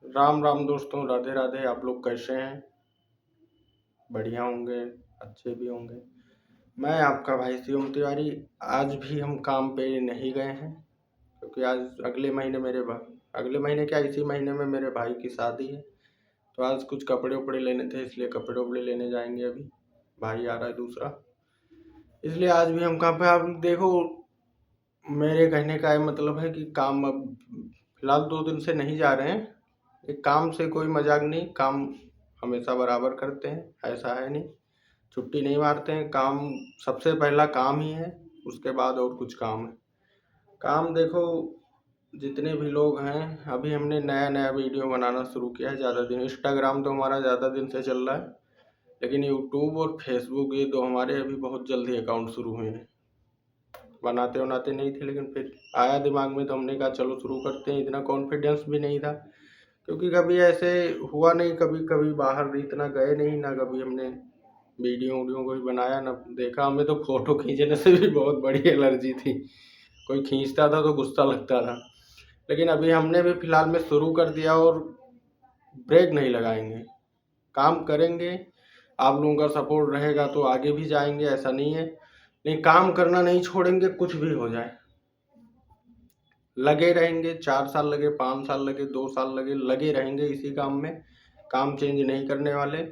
राम राम दोस्तों, राधे राधे। आप लोग कैसे हैं? बढ़िया होंगे, अच्छे भी होंगे। मैं आपका भाई शिवम तिवारी। आज भी हम काम पे नहीं गए हैं क्योंकि आज अगले महीने क्या, इसी महीने में मेरे भाई की शादी है। तो आज कुछ कपड़े उपड़े लेने थे, इसलिए कपड़े उपड़े लेने जाएंगे। अभी भाई आ रहा है दूसरा, इसलिए आज भी हम काम पे। आप देखो, मेरे कहने का ये मतलब है कि काम अब फिलहाल 2 दिन से नहीं जा रहे हैं। ये काम से कोई मजाक नहीं, काम हमेशा बराबर करते हैं, ऐसा है नहीं। छुट्टी नहीं मारते हैं। काम सबसे पहला काम ही है, उसके बाद और कुछ काम है। काम देखो, जितने भी लोग हैं, अभी हमने नया नया वीडियो बनाना शुरू किया है। ज़्यादा दिन इंस्टाग्राम तो हमारा ज़्यादा दिन से चल रहा है, लेकिन यूट्यूब और फेसबुक ये दो हमारे अभी बहुत जल्दी अकाउंट शुरू हुए हैं। बनाते बनाते नहीं थे, लेकिन फिर आया दिमाग में तो हमने कहा चलो शुरू करते हैं। इतना कॉन्फिडेंस भी नहीं था क्योंकि कभी ऐसे हुआ नहीं, कभी कभी बाहर इतना गए नहीं, ना कभी हमने वीडियो वीडियो कोई बनाया ना देखा। हमें तो फोटो खींचने से भी बहुत बड़ी एलर्जी थी। कोई खींचता था तो गुस्सा लगता था। लेकिन अभी हमने भी फिलहाल में शुरू कर दिया और ब्रेक नहीं लगाएंगे, काम करेंगे। आप लोगों का सपोर्ट रहेगा तो आगे भी जाएंगे, ऐसा नहीं है। नहीं, काम करना नहीं छोड़ेंगे, कुछ भी हो जाए लगे रहेंगे। 4 साल लगे, 5 साल लगे, 2 साल लगे, लगे रहेंगे इसी काम में। काम चेंज नहीं करने वाले।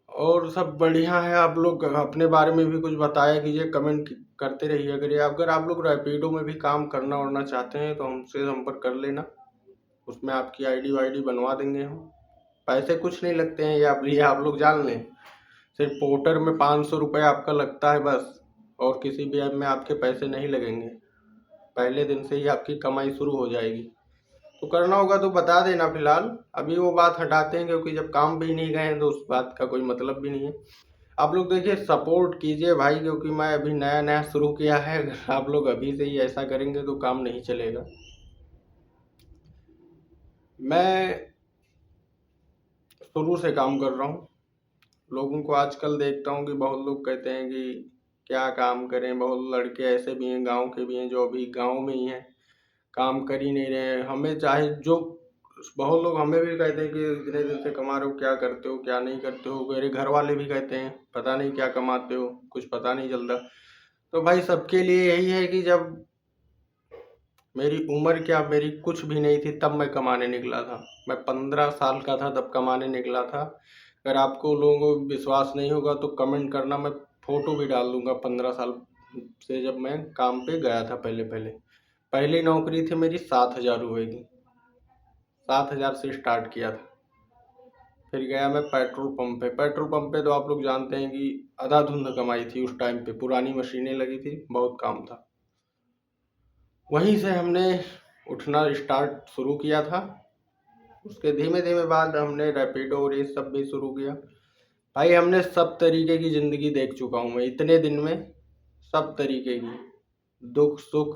और सब बढ़िया है। आप लोग अपने बारे में भी कुछ बताया कीजिए, कमेंट करते रहिए। अगर आप लोग रैपिडो में भी काम करना वरना चाहते हैं तो हमसे संपर्क कर लेना। उसमें आपकी आईडी वाईडी बनवा देंगे हम। पैसे कुछ नहीं लगते हैं, ये आप लोग जान लें। सिर्फ पोर्टर में 500 रुपये आपका लगता है बस, और किसी भी ऐप में आपके पैसे नहीं लगेंगे। पहले दिन से ही आपकी कमाई शुरू हो जाएगी। तो करना होगा तो बता देना। फिलहाल अभी वो बात हटाते हैं क्योंकि जब काम भी नहीं गए हैं तो उस बात का कोई मतलब भी नहीं है। आप लोग देखिए, सपोर्ट कीजिए भाई, क्योंकि मैं अभी नया नया शुरू किया है। अगर आप लोग अभी से ही ऐसा करेंगे तो काम नहीं चलेगा। मैं शुरू से काम कर रहा हूँ। लोगों को आजकल देखता हूँ कि बहुत लोग कहते हैं कि क्या काम करें। बहुत लड़के ऐसे भी हैं, गांव के भी हैं, जो अभी गांव में ही हैं, काम कर ही नहीं रहे हैं। हमें चाहे जो बहुत लोग हमें भी कहते हैं कि इतने दिन से कमा रहे हो, क्या करते हो क्या नहीं करते हो। मेरे घर वाले भी कहते हैं पता नहीं क्या कमाते हो, कुछ पता नहीं चलता। तो भाई सबके लिए यही है कि जब मेरी उम्र क्या, मेरी कुछ भी नहीं थी तब मैं कमाने निकला था। मैं 15 साल का था तब कमाने निकला था। अगर आपको लोगों को विश्वास नहीं होगा तो कमेंट करना, मैं फोटो भी डाल दूंगा 15 साल से जब मैं काम पे गया था। पहली नौकरी थी मेरी 7,000 रुपये की। 7,000 से स्टार्ट किया था। फिर गया मैं पेट्रोल पंप पे। पेट्रोल पंप पे तो आप लोग जानते हैं कि अंधाधुंध कमाई थी उस टाइम पे। पुरानी मशीनें लगी थी, बहुत काम था। वहीं से हमने उठना स्टार्ट शुरू किया था। उसके धीमे धीमे बाद हमने रैपिडो और ये सब भी शुरू किया। भाई हमने सब तरीके की ज़िंदगी देख चुका हूँ मैं इतने दिन में। सब तरीके की, दुख सुख,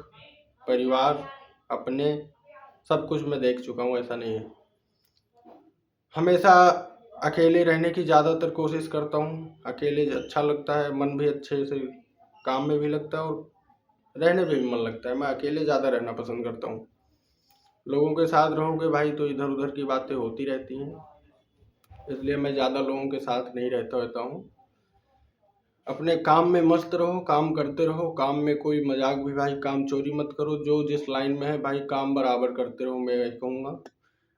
परिवार, अपने, सब कुछ मैं देख चुका हूँ। ऐसा नहीं है। हमेशा अकेले रहने की ज़्यादातर कोशिश करता हूँ। अकेले अच्छा लगता है, मन भी अच्छे से काम में भी लगता है और रहने पे भी मन लगता है। मैं अकेले ज़्यादा रहना पसंद करता हूँ। लोगों के साथ रहोगे भाई तो इधर उधर की बातें होती रहती हैं, इसलिए मैं ज़्यादा लोगों के साथ नहीं रहता हूँ। अपने काम में मस्त रहो, काम करते रहो। काम में कोई मजाक भी भाई, काम चोरी मत करो। जो जिस लाइन में है भाई, काम बराबर करते रहो। मैं यही कहूँगा,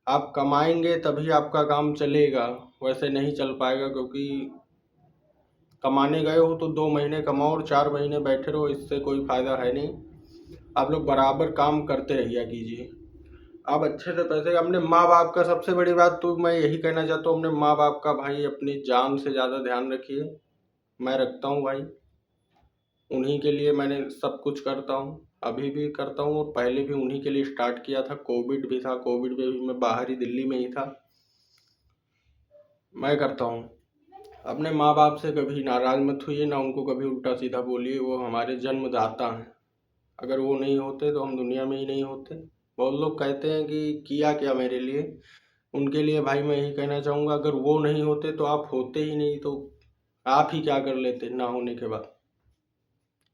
आप कमाएंगे तभी आपका काम चलेगा, वैसे नहीं चल पाएगा। क्योंकि कमाने गए हो तो 2 महीने कमाओ और 4 महीने बैठे रहो, इससे कोई फायदा है नहीं। आप लोग बराबर काम करते रहिए कीजिए। आप अच्छे से पैसे, अपने माँ बाप का, सबसे बड़ी बात तो मैं यही कहना चाहता हूँ, अपने माँ बाप का भाई अपनी जान से ज़्यादा ध्यान रखिए। मैं रखता हूँ भाई, उन्हीं के लिए मैंने सब कुछ करता हूँ, अभी भी करता हूँ और पहले भी उन्हीं के लिए स्टार्ट किया था। कोविड भी था, कोविड में भी मैं बाहर ही दिल्ली में ही था। मैं करता हूँ। अपने माँ बाप से कभी नाराज़ मत होइए, ना उनको कभी उल्टा सीधा बोलिए। वो हमारे जन्मदाता हैं। अगर वो नहीं होते तो हम दुनिया में ही नहीं होते। बहुत लोग कहते हैं कि किया क्या मेरे लिए। उनके लिए भाई मैं यही कहना चाहूँगा, अगर वो नहीं होते तो आप होते ही नहीं, तो आप ही क्या कर लेते ना होने के बाद।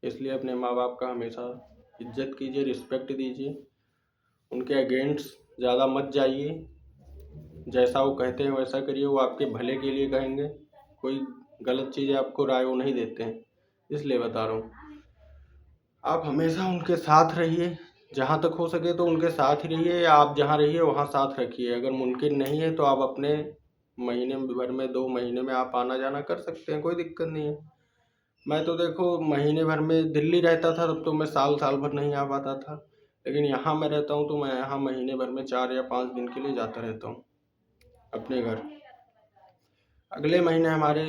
इसलिए अपने माँ बाप का हमेशा इज्जत कीजिए, रिस्पेक्ट दीजिए। उनके अगेंस्ट ज़्यादा मत जाइए। जैसा वो कहते हैं वैसा करिए, वो आपके भले के लिए कहेंगे, कोई गलत चीज़ आपको राय वो नहीं देते हैं, इसलिए बता रहा हूँ। आप हमेशा उनके साथ रहिए, जहाँ तक हो सके तो उनके साथ ही रहिए, या आप जहाँ रहिए वहाँ साथ रखिए। अगर मुमकिन नहीं है तो आप अपने महीने भर में 2 महीने में आप आना जाना कर सकते हैं, कोई दिक्कत नहीं है। मैं तो देखो महीने भर में दिल्ली रहता था तब तो मैं साल साल भर नहीं आ पाता था, लेकिन यहाँ मैं रहता हूँ तो मैं यहाँ महीने भर में 4 या 5 दिन के लिए जाता रहता हूँ अपने घर। अगले महीने हमारे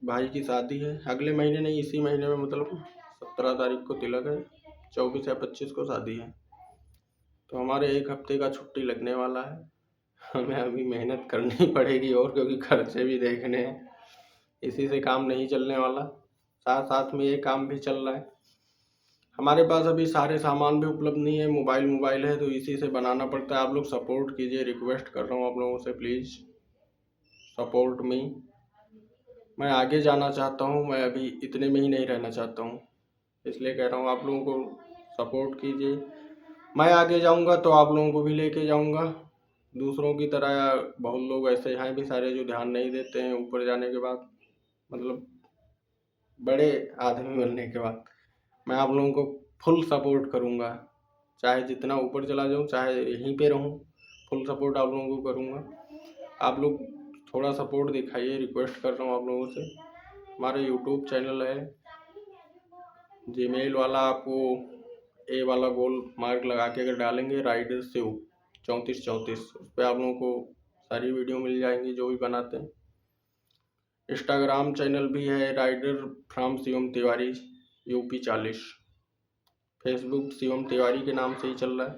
भाई की शादी है, अगले महीने नहीं, इसी महीने में, मतलब 17 तारीख को तिलक है, 24 या 25 को शादी है। तो हमारे 1 हफ्ते का छुट्टी लगने वाला है। हमें अभी मेहनत करनी पड़ेगी, और क्योंकि खर्चे भी देखने हैं, इसी से काम नहीं चलने वाला, साथ साथ में ये काम भी चल रहा है। हमारे पास अभी सारे सामान भी उपलब्ध नहीं है, मोबाइल है, तो इसी से बनाना पड़ता है। आप लोग सपोर्ट कीजिए, रिक्वेस्ट कर रहा हूँ आप लोगों से, प्लीज़ सपोर्ट मी। मैं आगे जाना चाहता हूँ, मैं अभी इतने में ही नहीं रहना चाहता हूँ, इसलिए कह रहा हूँ आप लोगों को सपोर्ट कीजिए। मैं आगे जाऊँगा तो आप लोगों को भी लेके जाऊँगा। दूसरों की तरह बहुत लोग ऐसे हैं भी सारे जो ध्यान नहीं देते हैं ऊपर जाने के बाद, मतलब बड़े आदमी बनने के बाद। मैं आप लोगों को फुल सपोर्ट करूँगा, चाहे जितना ऊपर चला जाऊँ, चाहे यहीं पे रहूँ, फुल सपोर्ट आप लोगों को करूँगा। आप लोग थोड़ा सपोर्ट दिखाइए, रिक्वेस्ट कर रहा हूँ आप लोगों से। हमारा यूट्यूब चैनल है, जीमेल वाला आपको ए वाला गोल मार्क लगा के अगर डालेंगे राइडर शिव 3434, उस पर आप लोगों को सारी वीडियो मिल जाएंगी जो भी बनाते हैं। इंस्टाग्राम चैनल भी है rider from Shivam Tiwari UP 40। Facebook Shivam Tiwari के नाम से ही चल रहा है।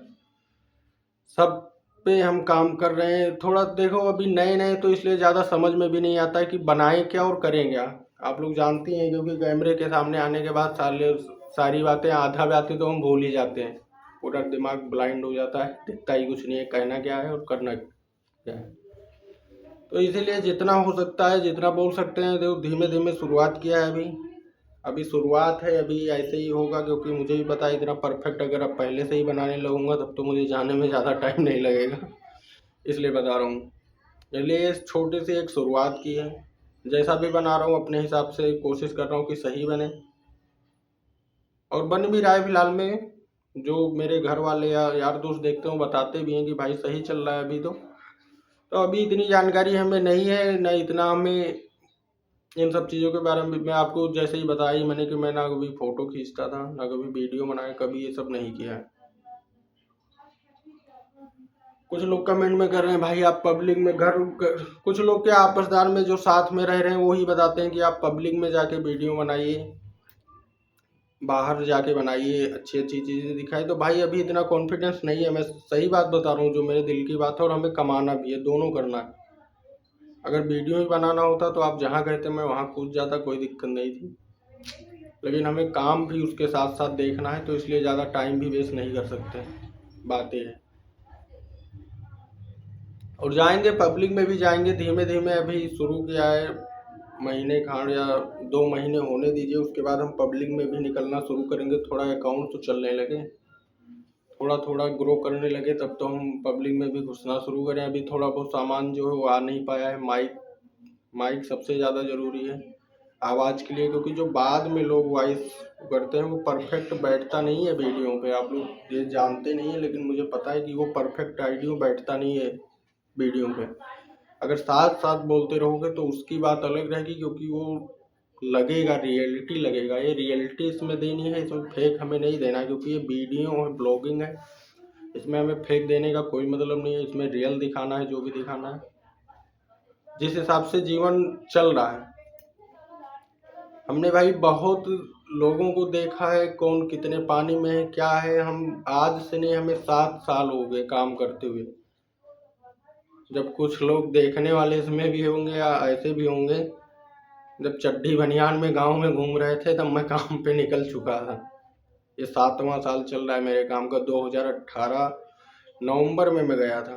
सब पे हम काम कर रहे हैं। थोड़ा देखो अभी नए नए तो इसलिए ज़्यादा समझ में भी नहीं आता है कि बनाएं क्या और करें क्या। आप लोग जानती हैं, क्योंकि कैमरे के सामने आने के बाद सारी बातें, आधा बातें तो हम भूल ही जाते हैं, पूरा दिमाग ब्लाइंड हो जाता है, दिखता ही कुछ नहीं है कहना क्या है और करना क्या है। तो इसीलिए जितना हो सकता है, जितना बोल सकते हैं, देखो धीमे धीमे शुरुआत किया है। अभी शुरुआत है, अभी ऐसे ही होगा, क्योंकि मुझे भी पता है इतना परफेक्ट अगर अब पहले से ही बनाने लगूंगा तब तो मुझे जाने में ज़्यादा टाइम नहीं लगेगा, इसलिए बता रहा हूँ। इसलिए इस छोटी सी एक शुरुआत की है, जैसा भी बना रहा हूँ अपने हिसाब से कोशिश कर रहा हूँ कि सही बने, और बन भी रहा है फिलहाल में। जो मेरे घर वाले या यार दोस्त देखते हैं बताते भी हैं कि भाई सही चल रहा है अभी तो अभी इतनी जानकारी हमें नहीं है, न इतना हमें इन सब चीज़ों के बारे में। मैं आपको जैसे ही बताया ही मैंने कि मैं ना कभी फ़ोटो खींचता था, ना कभी वीडियो बनाया, कभी ये सब नहीं किया है। कुछ लोग कमेंट में कर रहे हैं भाई आप पब्लिक में कुछ लोग क्या आपसदार में जो साथ में रह रहे हैं वो ही बताते हैं कि आप पब्लिक में जाके वीडियो बनाइए, बाहर जाके बनाइए, अच्छी अच्छी चीज़ें दिखाई। तो भाई अभी इतना कॉन्फिडेंस नहीं है, मैं सही बात बता रहा हूँ, जो मेरे दिल की बात है, और हमें कमाना भी है, दोनों करना है। अगर वीडियो ही बनाना होता तो आप जहाँ कहते मैं वहाँ कूद जाता, कोई दिक्कत नहीं थी, लेकिन हमें काम भी उसके साथ साथ देखना है, तो इसलिए ज़्यादा टाइम भी वेस्ट नहीं कर सकते, बात ये है। और जाएंगे पब्लिक में भी जाएंगे धीमे धीमे, अभी शुरू किया है, महीने खांड या 2 महीने होने दीजिए, उसके बाद हम पब्लिक में भी निकलना शुरू करेंगे। थोड़ा अकाउंट तो चलने लगे, थोड़ा थोड़ा ग्रो करने लगे, तब तो हम पब्लिक में भी घुसना शुरू करें। अभी थोड़ा बहुत सामान जो है वो आ नहीं पाया है, माइक सबसे ज़्यादा ज़रूरी है आवाज़ के लिए, क्योंकि जो बाद में लोग वॉइस करते हैं वो परफेक्ट बैठता नहीं है वीडियो पे। आप लोग ये जानते नहीं है, लेकिन मुझे पता है कि वो परफेक्ट ऑडियो बैठता नहीं है वीडियो पे। अगर साथ साथ बोलते रहोगे तो उसकी बात अलग रहेगी, क्योंकि वो लगेगा, रियलिटी लगेगा। ये रियलिटी इसमें देनी है, इसमें फेक हमें नहीं देना है, क्योंकि ये वीडियो है, ब्लॉगिंग है, इसमें हमें फेक देने का कोई मतलब नहीं है। इसमें रियल दिखाना है, जो भी दिखाना है, जिस हिसाब से जीवन चल रहा है। हमने भाई बहुत लोगों को देखा है, कौन कितने पानी में है क्या है। हम आज से नहीं, हमें 7 साल हो गए काम करते हुए। जब कुछ लोग देखने वाले इसमें भी होंगे या ऐसे भी होंगे, जब चड्डी बनियान में गांव में घूम रहे थे तब मैं काम पे निकल चुका था। ये 7वां साल चल रहा है मेरे काम का। 2018 नवंबर में मैं गया था,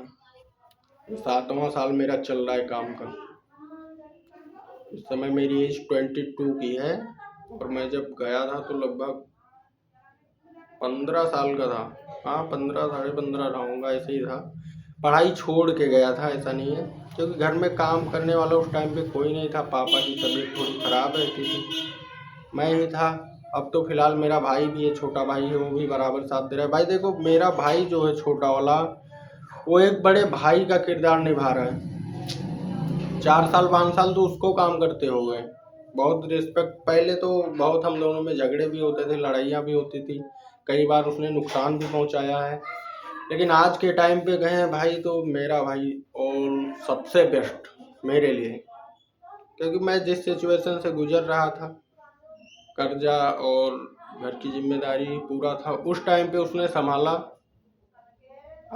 ये 7वां साल मेरा चल रहा है काम का। इस समय मेरी एज 22 की है, और मैं जब गया था तो लगभग 15 साल का था। हाँ 15 साढ़े 15 रहूँगा, ऐसे ही था। पढ़ाई छोड़ के गया था, ऐसा नहीं है, क्योंकि घर में काम करने वाला उस टाइम पे कोई नहीं था। पापा की तबीयत थोड़ी ख़राब रहती थी, मैं ही था। अब तो फिलहाल मेरा भाई भी है, छोटा भाई है, वो भी बराबर साथ दे रहा है। भाई देखो, मेरा भाई जो है छोटा वाला, वो एक बड़े भाई का किरदार निभा रहा है। 4 साल 5 साल तो उसको काम करते हो गए। बहुत रिस्पेक्ट, पहले तो बहुत हम दोनों में झगड़े भी होते थे, लड़ाइयाँ भी होती थी, कई बार उसने नुकसान भी पहुंचाया है। लेकिन आज के टाइम पे गए हैं भाई, तो मेरा भाई और सबसे बेस्ट मेरे लिए, क्योंकि मैं जिस सिचुएशन से गुजर रहा था, कर्जा और घर की जिम्मेदारी पूरा था, उस टाइम पे उसने संभाला,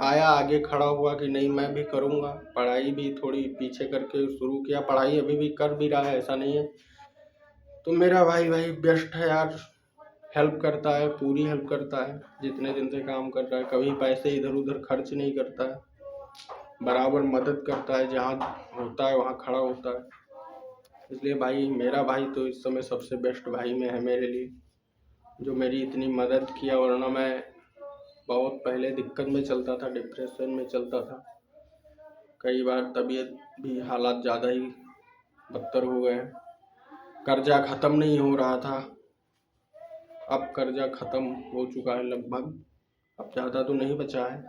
आया आगे खड़ा हुआ कि नहीं मैं भी करूँगा। पढ़ाई भी थोड़ी पीछे करके शुरू किया, पढ़ाई अभी भी कर भी रहा है, ऐसा नहीं है। तो मेरा भाई बेस्ट है यार, हेल्प करता है, पूरी हेल्प करता है। जितने दिन से काम कर रहा है, कभी पैसे इधर उधर खर्च नहीं करता है, बराबर मदद करता है, जहाँ होता है वहाँ खड़ा होता है। इसलिए भाई, मेरा भाई तो इस समय सबसे बेस्ट भाई में है मेरे लिए, जो मेरी इतनी मदद किया। वरना मैं बहुत पहले दिक्कत में चलता था, डिप्रेशन में चलता था, कई बार तबीयत भी, हालात ज़्यादा ही बदतर हो गए। कर्जा ख़त्म नहीं हो रहा था, अब कर्जा ख़त्म हो चुका है लगभग, अब ज़्यादा तो नहीं बचा है।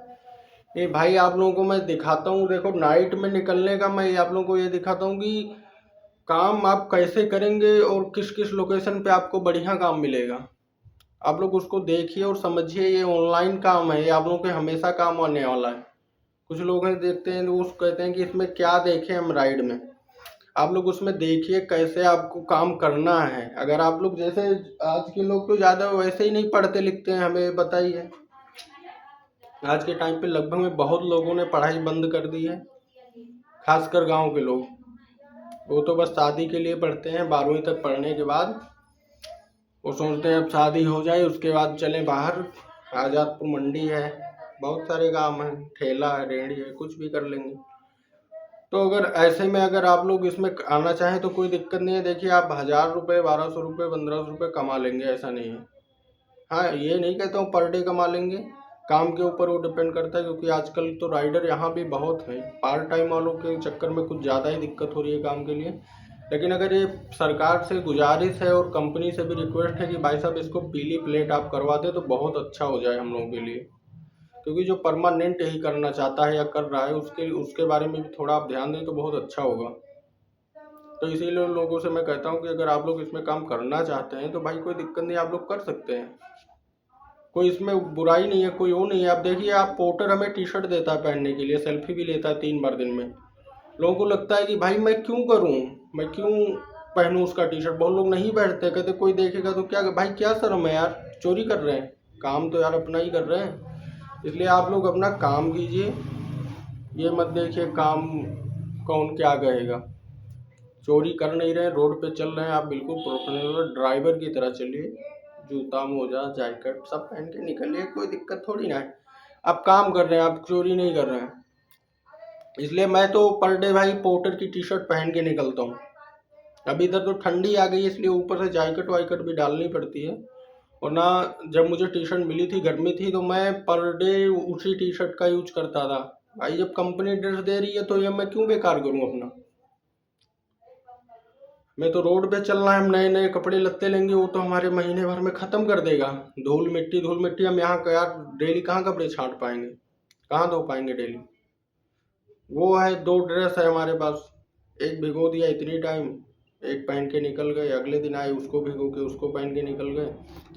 ये भाई आप लोगों को मैं दिखाता हूँ, देखो नाइट में निकलने का मैं आप लोगों को ये दिखाता हूँ कि काम आप कैसे करेंगे और किस किस लोकेशन पे आपको बढ़िया काम मिलेगा। आप लोग उसको देखिए और समझिए, ये ऑनलाइन काम है, ये आप लोगों के हमेशा काम आने वाला है। कुछ लोग हैं देखते हैं तो उसको कहते हैं कि इसमें क्या देखें हम राइड में, आप लोग उसमें देखिए कैसे आपको काम करना है। अगर आप लोग जैसे आज के लोग तो ज़्यादा वैसे ही नहीं पढ़ते लिखते हैं, हमें बताइए। आज के टाइम पे लगभग में बहुत लोगों ने पढ़ाई बंद कर दी है, खासकर गांव के लोग। वो तो बस शादी के लिए पढ़ते हैं, 12वीं तक पढ़ने के बाद वो सोचते हैं अब शादी हो जाए उसके बाद चलें बाहर। आज़ादपुर मंडी है, बहुत सारे काम हैं, ठेला है, रेहड़ी है, कुछ भी कर लेंगे। तो अगर ऐसे में अगर आप लोग इसमें आना चाहें तो कोई दिक्कत नहीं है। देखिए, आप 1000 रुपये, 1200 रुपये, 1500 रुपये कमा लेंगे, ऐसा नहीं है। हाँ, ये नहीं कहता हूँ पर डे कमा लेंगे, काम के ऊपर वो डिपेंड करता है, क्योंकि आजकल तो राइडर यहाँ भी बहुत हैं। पार्ट टाइम वालों के चक्कर में कुछ ज़्यादा ही दिक्कत हो रही है काम के लिए। लेकिन अगर ये सरकार से गुजारिश है और कंपनी से भी रिक्वेस्ट है कि भाई साहब इसको पीली प्लेट आप करवा दें, तो बहुत अच्छा हो जाए हम लोगों के लिए। क्योंकि जो परमानेंट यही करना चाहता है या कर रहा है, उसके बारे में भी थोड़ा आप ध्यान दें तो बहुत अच्छा होगा। तो इसीलिए लोगों से मैं कहता हूँ कि अगर आप लोग इसमें काम करना चाहते हैं तो भाई कोई दिक्कत नहीं, आप लोग कर सकते हैं, कोई इसमें बुराई नहीं है, कोई वो नहीं है। आप देखिए, आप पोर्टर हमें टी शर्ट देता है पहनने के लिए, सेल्फी भी लेता है 3 बार दिन में। लोगों को लगता है कि भाई मैं क्यों करूं, मैं क्यों पहनूं उसका टी शर्ट। बहुत लोग नहीं बैठते, कहते कोई देखेगा तो क्या, भाई क्या शर्म है यार, चोरी कर रहे हैं, काम तो यार अपना ही कर रहे हैं। इसलिए आप लोग अपना काम कीजिए, ये मत देखिए काम कौन क्या कहेगा। चोरी कर नहीं रहे, रोड पे चल रहे हैं, आप बिल्कुल प्रोफेशनल ड्राइवर की तरह चलिए, जूता मोजा जैकेट सब पहन के निकलिए, कोई दिक्कत थोड़ी ना है। आप काम कर रहे हैं, आप चोरी नहीं कर रहे हैं। इसलिए मैं तो पर डे भाई पोर्टर की टी शर्ट पहन के निकलता हूँ। अभी इधर तो ठंडी आ गई है, इसलिए ऊपर से जैकेट वाइकेट भी डालनी पड़ती है। और ना, जब मुझे टी शर्ट मिली थी, गर्मी थी, तो मैं पर डे उसी टी शर्ट का यूज करता था। भाई जब कंपनी ड्रेस दे रही है तो ये मैं क्यों बेकार करूँ अपना। मैं तो रोड पे चलना है, हम नए नए कपड़े लत्ते लेंगे, वो तो हमारे महीने भर में ख़त्म कर देगा। धूल मिट्टी हम यहाँ का यार डेली कहाँ कपड़े छाट पाएंगे, कहाँ धो पाएंगे डेली। वो है 2 ड्रेस है हमारे पास, एक भिगो दिया इतनी टाइम, एक पहन के निकल गए, अगले दिन आए उसको भिगो के उसको पहन के निकल गए।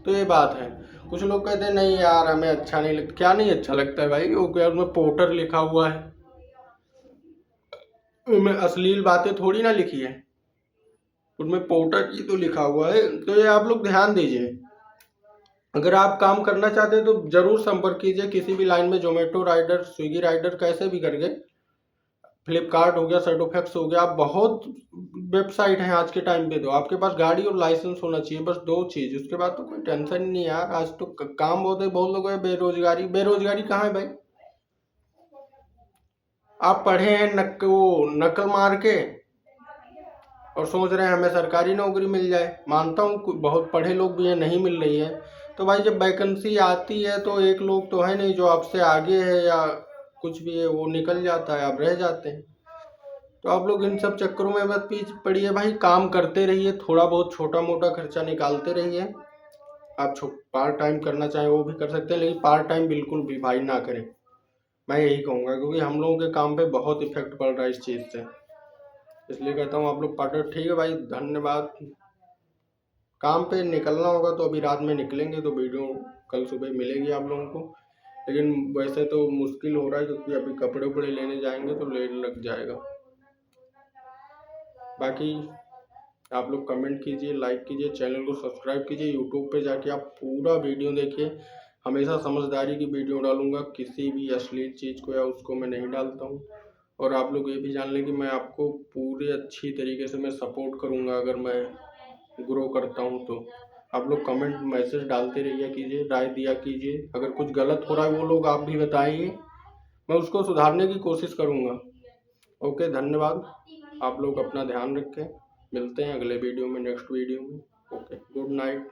तो ये बात है। कुछ लोग कहते हैं नहीं यार हमें अच्छा नहीं लगता। क्या नहीं अच्छा लगता है भाई, वो क्या उसमें पोर्टर लिखा हुआ है, उसमें अश्लील बातें थोड़ी ना लिखी है, उसमें पोर्टर की तो लिखा हुआ है। तो ये आप लोग ध्यान दीजिए। अगर आप काम करना चाहते हैं तो जरूर संपर्क कीजिए किसी भी लाइन में, जोमेटो राइडर, स्विगी राइडर, कैसे भी करके। फ्लिपकार्ट हो गया, सर्टोफैक्स हो गया, बहुत वेबसाइट हैं आज के टाइम पे। तो आपके पास गाड़ी और लाइसेंस होना चाहिए, बस 2 चीज़, उसके बाद तो कोई टेंशन ही नहीं है यार। आज तो काम बहुत है, बहुत लोग हैं बेरोजगारी। बेरोजगारी कहाँ है भाई, आप पढ़े हैं नकल मार के और सोच रहे हैं हमें सरकारी नौकरी मिल जाए। मानता हूँ बहुत पढ़े लोग भी हैं, नहीं मिल रही है। तो भाई जब वैकेंसी आती है तो एक लोग तो है नहीं जो आपसे आगे है या कुछ भी है वो निकल जाता है, आप रह जाते हैं। तो आप लोग इन सब चक्करों में मत पीछे पड़िए भाई, काम करते रहिए, थोड़ा बहुत छोटा मोटा खर्चा निकालते रहिए। आप पार्ट टाइम करना चाहें वो भी कर सकते हैं, लेकिन पार्ट टाइम बिल्कुल भी भाई ना करें, मैं यही कहूँगा, क्योंकि हम लोगों के काम पे बहुत इफेक्ट पड़ रहा है इस चीज़ से। इसलिए कहता हूँ आप लोग पार्ट, ठीक है भाई, धन्यवाद। काम पे निकलना होगा तो अभी रात में निकलेंगे, तो वीडियो कल सुबह मिलेगी आप लोगों को। लेकिन वैसे तो मुश्किल हो रहा है, क्योंकि अभी कपड़े उपड़े लेने जाएंगे तो लेट लग जाएगा। बाकी आप लोग कमेंट कीजिए, लाइक कीजिए, चैनल को सब्सक्राइब कीजिए। यूट्यूब पे जाके आप पूरा वीडियो देखिए, हमेशा समझदारी की वीडियो डालूंगा, किसी भी अश्लील चीज़ को या उसको मैं नहीं डालता हूँ। और आप लोग ये भी जान लें कि मैं आपको पूरे अच्छी तरीके से मैं सपोर्ट करूँगा, अगर मैं ग्रो करता हूँ तो। आप लोग कमेंट मैसेज डालते रहिए कीजिए, राय दिया कीजिए, अगर कुछ गलत हो रहा है वो लोग आप भी बताइए, मैं उसको सुधारने की कोशिश करूँगा। ओके, धन्यवाद। आप लोग अपना ध्यान रखें, मिलते हैं अगले वीडियो में, नेक्स्ट वीडियो में। Okay, good night.